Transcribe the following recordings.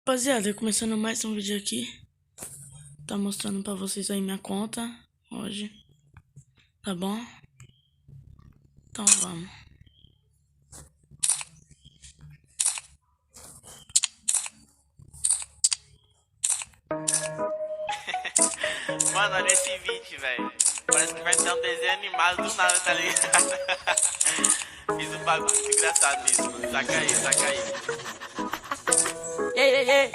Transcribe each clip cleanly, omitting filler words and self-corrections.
Rapaziada, começando mais um vídeo aqui. Tá mostrando pra vocês aí minha conta hoje. Tá bom? Então vamos. Mano, olha esse vídeo, velho. Parece que vai ser um desenho animado do nada, tá ligado? Fiz um bagulho muito engraçado nisso, mano. Saca aí. Ei.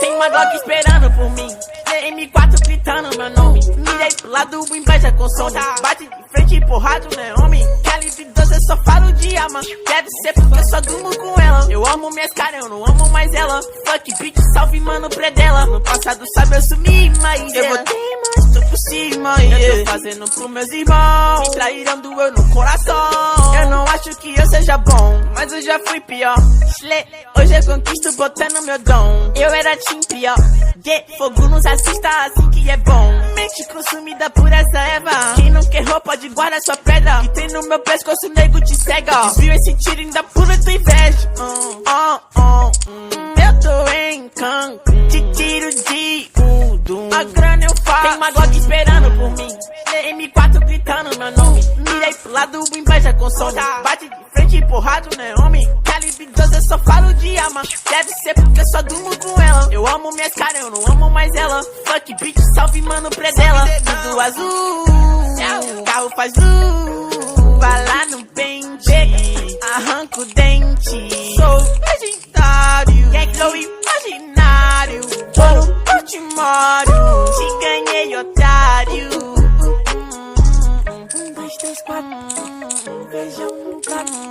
Tem uma Glock esperando por mim. M4 gritando meu nome. Mirei pro lado, o inveja consome. Bate de frente e porrado, né, homem? Calibre 12, eu só falo de arma. Deve ser porque eu só durmo com ela. Eu amo minhas caras, eu não amo mais ela. Fuck bitch, salve mano, predela. No passado sabe eu sumi, mas eu botei mais, tô por cima. Eu tô fazendo pros meus irmãos. Me traíram, doeu no coração. Eu não acho que eu seja bom, mas eu já fui pior. Hoje eu conquisto botando meu dom. Eu era team pior. Fogo nos assista assim que é bom. Mente consumida por essa erva. Quem não quer roupa pode guardar sua pedra. Que tem no meu pescoço, nego te cega. Desvio esse tiro ainda pura tua inveja. Eu tô em Cancún. Te tiro de Udum. A grana eu faço. Tem uma Glock esperando por mim. M4 gritando meu nome. Mirei pro lado, o inveja consome. Bate de frente e porrado, né, homem? Calibre 12, eu só falo de arma. Deve ser porque eu só durmo com ela. Eu amo minhas caras, eu não amo mais ela. Fuck bitch, salve mano, predela. Tudo azul, carro faz luz. Vai lá no pente, arranca o dente. Sou legendário, sou imaginário. Tô no Portimório, te ganhei, otário. 1, 2, 3, 4, beijão no prato.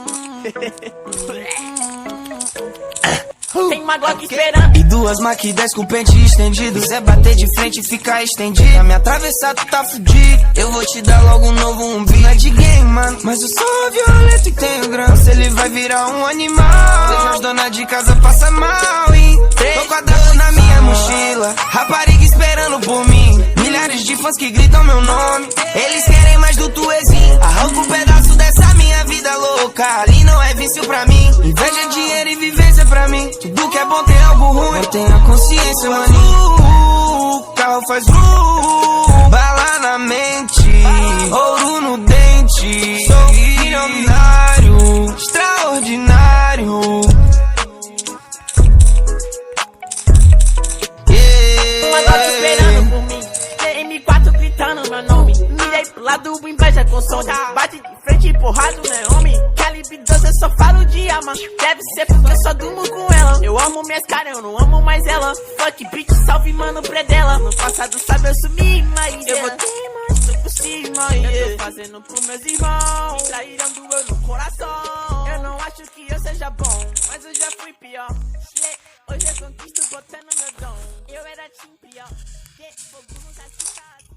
Tem uma Glock esperando. E duas Mac 10 com pente estendido. Zé bater de frente e ficar estendido. Pra me atravessar tu tá fudido. Eu vou te dar logo um novo umbigo. Não é de game, mano, mas eu sou violento e tenho grana. Se ele vai virar um animal. Vejo as donas de casa passa mal, hein? Tô quadrado na minha mochila. Rapariga esperando por mim. Milhares de fãs que gritam meu nome. Eles querem mais do tuezinho. Arranca um pedaço dessa minha vida louca. Ali não é vício pra mim. Inveja, dinheiro e vivência pra mim. Tudo que é bom tem algo ruim. Eu tenho a consciência, maninho. Carro faz bala na mente, ouro no dente. Sou milionário, extraordinário. Uma Glock esperando por mim. M4 gritando meu nome. Mirei pro lado, o inveja consome. Bate de frente e porrado, né, homem? Calibre 12, eu só falo de arma. Deve ser porque eu só durmo com ela. Eu amo minhas caras, eu não amo mais ela. Fuck bitch, salve mano, predela. No passado sabe eu sumi, mas eu botei mais, tô por cima. Eu tô fazendo pros meus irmãos. Me traíram, doeu no coração. Eu não acho que eu seja bom, mas eu já fui pior. Hoje eu conquisto botando meu dom. Eu era team pior. Fogo nos assista.